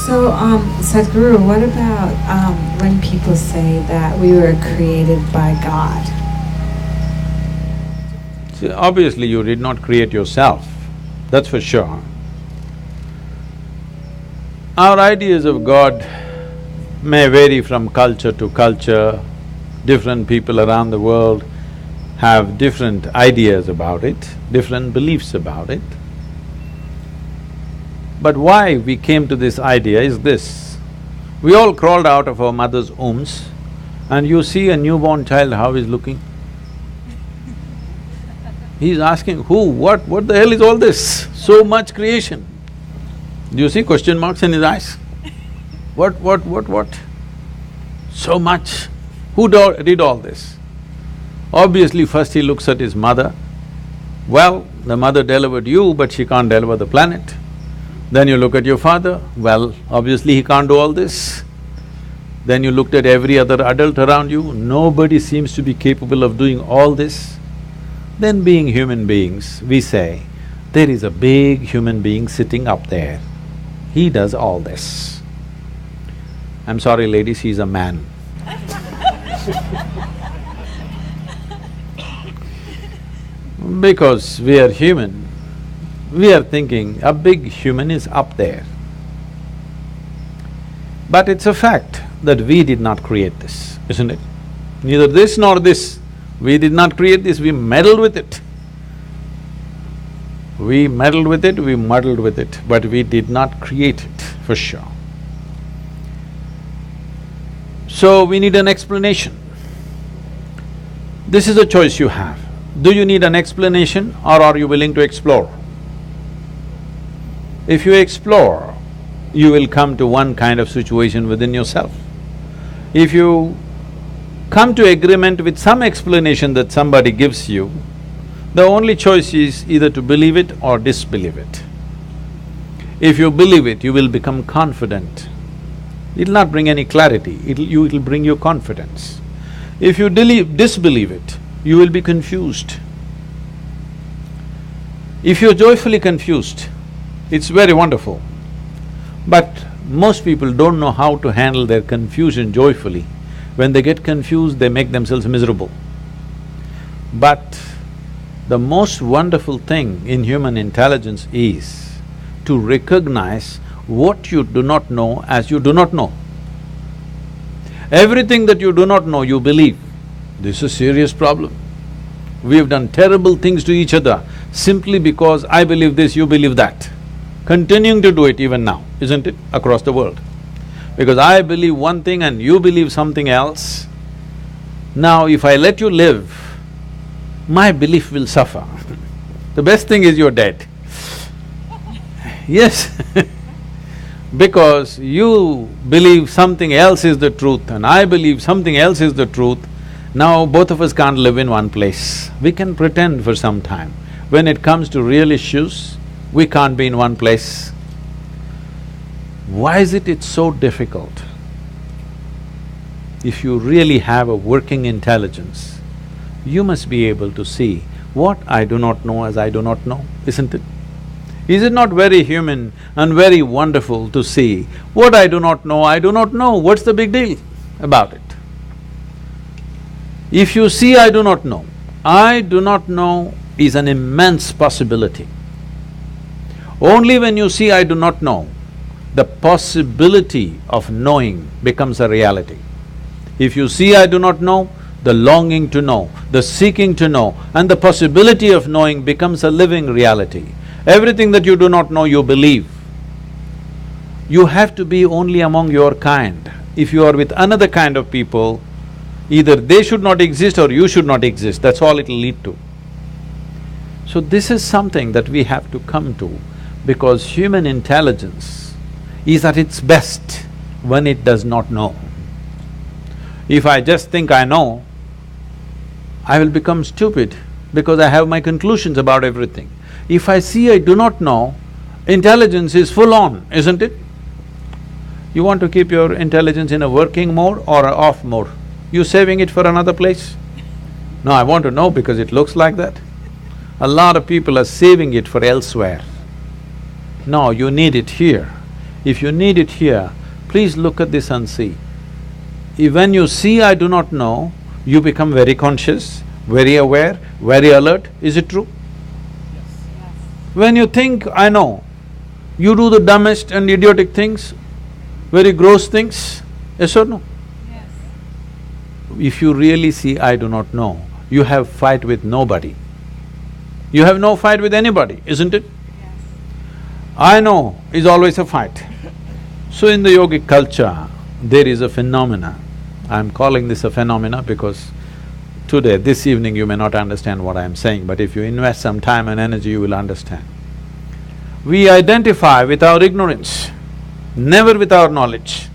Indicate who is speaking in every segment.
Speaker 1: So, Sadhguru, what about when people say that we were created by God?
Speaker 2: See, obviously you did not create yourself, that's for sure. Our ideas of God may vary from culture to culture. Different people around the world have different ideas about it, different beliefs about it. But why we came to this idea is this: we all crawled out of our mother's wombs and you see a newborn child how he's looking. He's asking, who, what the hell is all this? So much creation. Do you see question marks in his eyes? What? So much. Who did all this? Obviously first he looks at his mother. Well, the mother delivered you, but she can't deliver the planet. Then you look at your father, well, obviously he can't do all this. Then you looked at every other adult around you, nobody seems to be capable of doing all this. Then being human beings, we say, there is a big human being sitting up there, he does all this. I'm sorry ladies, he's a man. Because we are human, we are thinking a big human is up there. But it's a fact that we did not create this, isn't it? Neither this nor this. We did not create this, we meddled with it. We meddled with it, we muddled with it, but we did not create it, for sure. So we need an explanation. This is a choice you have. Do you need an explanation or are you willing to explore? If you explore, you will come to one kind of situation within yourself. If you come to agreement with some explanation that somebody gives you, the only choice is either to believe it or disbelieve it. If you believe it, you will become confident. It'll not bring any clarity, it'll bring you confidence. If you disbelieve it, you will be confused. If you're joyfully confused, it's very wonderful. But most people don't know how to handle their confusion joyfully. When they get confused, they make themselves miserable. But the most wonderful thing in human intelligence is to recognize what you do not know as you do not know. Everything that you do not know, you believe. This is a serious problem. We have done terrible things to each other simply because I believe this, you believe that. Continuing to do it even now, isn't it, across the world? Because I believe one thing and you believe something else. Now if I let you live, my belief will suffer. The best thing is you're dead. Yes because you believe something else is the truth and I believe something else is the truth, now both of us can't live in one place. We can pretend for some time. When it comes to real issues, we can't be in one place. Why is it it's so difficult? If you really have a working intelligence, you must be able to see what I do not know as I do not know, isn't it? Is it not very human and very wonderful to see what I do not know, what's the big deal about it? If you see I do not know is an immense possibility. Only when you see I do not know, the possibility of knowing becomes a reality. If you see I do not know, the longing to know, the seeking to know, and the possibility of knowing becomes a living reality. Everything that you do not know, you believe. You have to be only among your kind. If you are with another kind of people, either they should not exist or you should not exist, that's all it'll lead to. So this is something that we have to come to, because human intelligence is at its best when it does not know. If I just think I know, I will become stupid because I have my conclusions about everything. If I see I do not know, intelligence is full on, isn't it? You want to keep your intelligence in a working mode or a off mode? You saving it for another place? No, I want to know because it looks like that. A lot of people are saving it for elsewhere. No, you need it here. If you need it here, please look at this and see. When you see I do not know, you become very conscious, very aware, very alert. Is it true? When you think I know, you do the dumbest and idiotic things, very gross things, yes or no?
Speaker 1: Yes.
Speaker 2: If you really see I do not know, you have fight with nobody. You have no fight with anybody, isn't it?
Speaker 1: Yes.
Speaker 2: I know is always a fight. So in the yogic culture, there is a phenomena. I'm calling this a phenomena because today, this evening, you may not understand what I'm saying, but if you invest some time and energy, you will understand. We identify with our ignorance, never with our knowledge.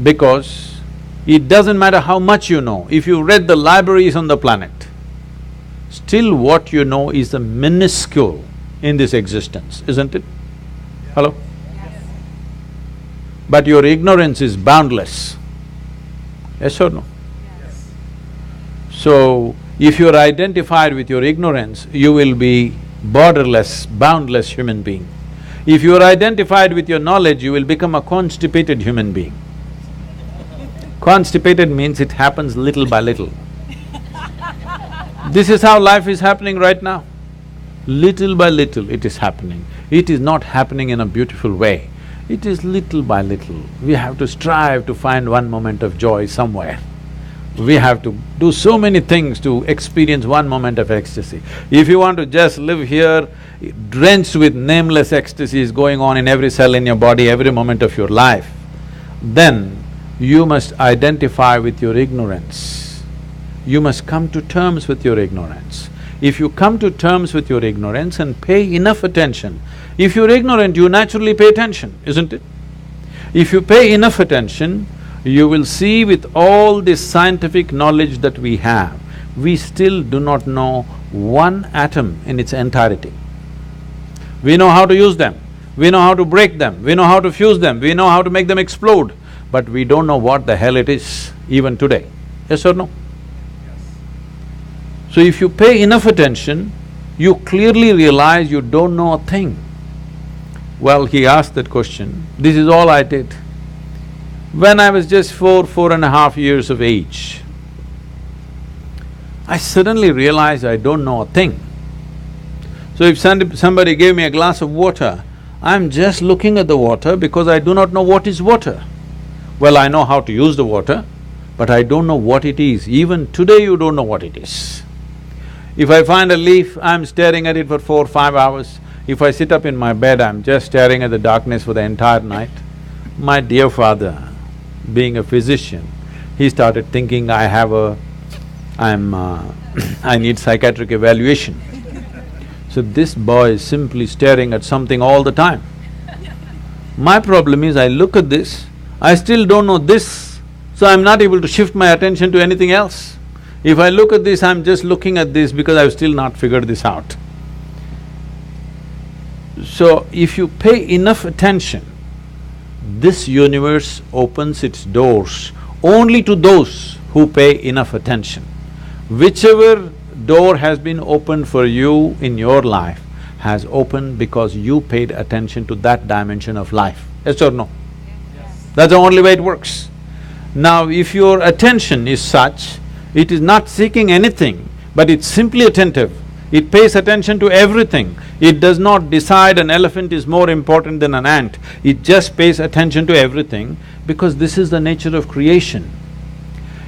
Speaker 2: Because it doesn't matter how much you know, if you read the libraries on the planet, still what you know is the minuscule in this existence, isn't it? Hello?
Speaker 1: Yes.
Speaker 2: But your ignorance is boundless. Yes or no?
Speaker 1: Yes.
Speaker 2: So, if you're identified with your ignorance, you will be borderless, boundless human being. If you're identified with your knowledge, you will become a constipated human being. Constipated means it happens little by little. This is how life is happening right now. Little by little it is happening. It is not happening in a beautiful way. It is little by little. We have to strive to find one moment of joy somewhere. We have to do so many things to experience one moment of ecstasy. If you want to just live here, drenched with nameless ecstasies going on in every cell in your body, every moment of your life, then you must identify with your ignorance. You must come to terms with your ignorance. If you come to terms with your ignorance and pay enough attention, if you're ignorant, you naturally pay attention, isn't it? If you pay enough attention, you will see with all this scientific knowledge that we have, we still do not know one atom in its entirety. We know how to use them, we know how to break them, we know how to fuse them, we know how to make them explode, but we don't know what the hell it is even today. Yes or no? So if you pay enough attention, you clearly realize you don't know a thing. Well, he asked that question, this is all I did. When I was just 4.5 years of age, I suddenly realized I don't know a thing. So if somebody gave me a glass of water, I'm just looking at the water because I do not know what is water. Well, I know how to use the water, but I don't know what it is. Even today you don't know what it is. If I find a leaf, I'm staring at it for 4 or 5 hours. If I sit up in my bed, I'm just staring at the darkness for the entire night. My dear father, being a physician, he started thinking I need psychiatric evaluation. So this boy is simply staring at something all the time. My problem is I look at this, I still don't know this, so I'm not able to shift my attention to anything else. If I look at this, I'm just looking at this because I've still not figured this out. So if you pay enough attention, this universe opens its doors only to those who pay enough attention. Whichever door has been opened for you in your life has opened because you paid attention to that dimension of life, yes or no?
Speaker 1: Yes.
Speaker 2: That's the only way it works. Now, if your attention is such, it is not seeking anything, but it's simply attentive. It pays attention to everything. It does not decide an elephant is more important than an ant. It just pays attention to everything because this is the nature of creation.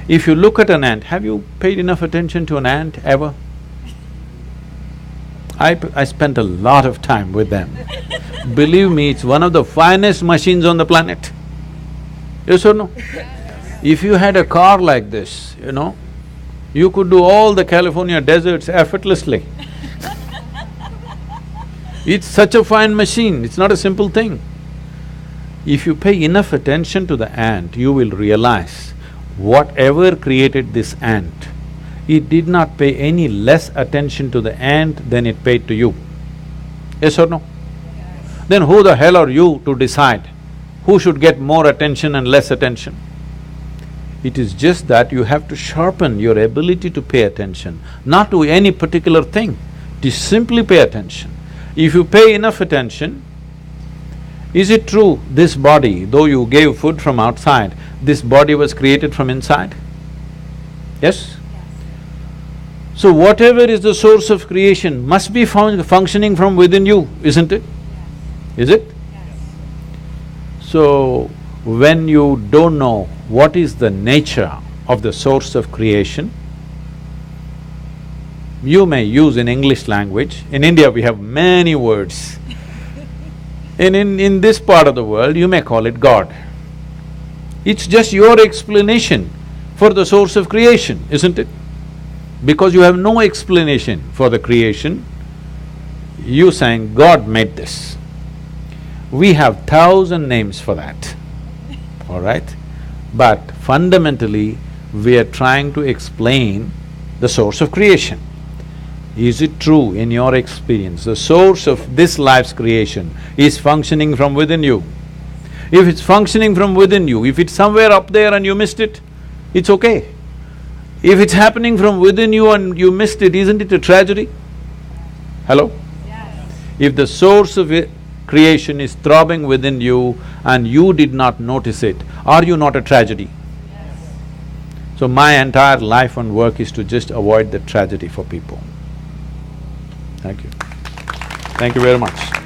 Speaker 2: If you look at an ant, have you paid enough attention to an ant ever? I spent a lot of time with them. Believe me, it's one of the finest machines on the planet. Yes or no? If you had a car like this, you know, you could do all the California deserts effortlessly. It's such a fine machine, it's not a simple thing. If you pay enough attention to the ant, you will realize whatever created this ant, it did not pay any less attention to the ant than it paid to you. Yes or no?
Speaker 1: Yes.
Speaker 2: Then who the hell are you to decide who should get more attention and less attention? It is just that you have to sharpen your ability to pay attention, not to any particular thing, to simply pay attention. If you pay enough attention, Is it true this body, though you gave food from outside, this body was created from inside? Yes? So whatever is the source of creation must be functioning from within you, isn't it? Is it? So, when you don't know what is the nature of the source of creation, you may use in English language. In India we have many words. In this part of the world, you may call it God. It's just your explanation for the source of creation, isn't it? Because you have no explanation for the creation, you saying, God made this. We have 1,000 names for that, all right? But fundamentally, we are trying to explain the source of creation. Is it true in your experience, the source of this life's creation is functioning from within you? If it's functioning from within you, if it's somewhere up there and you missed it, it's okay. If it's happening from within you and you missed it, isn't it a tragedy? Hello?
Speaker 1: Yes.
Speaker 2: If the source of creation is throbbing within you and you did not notice it, are you not a tragedy?
Speaker 1: Yes.
Speaker 2: So my entire life and work is to just avoid the tragedy for people. Thank you. Thank you very much.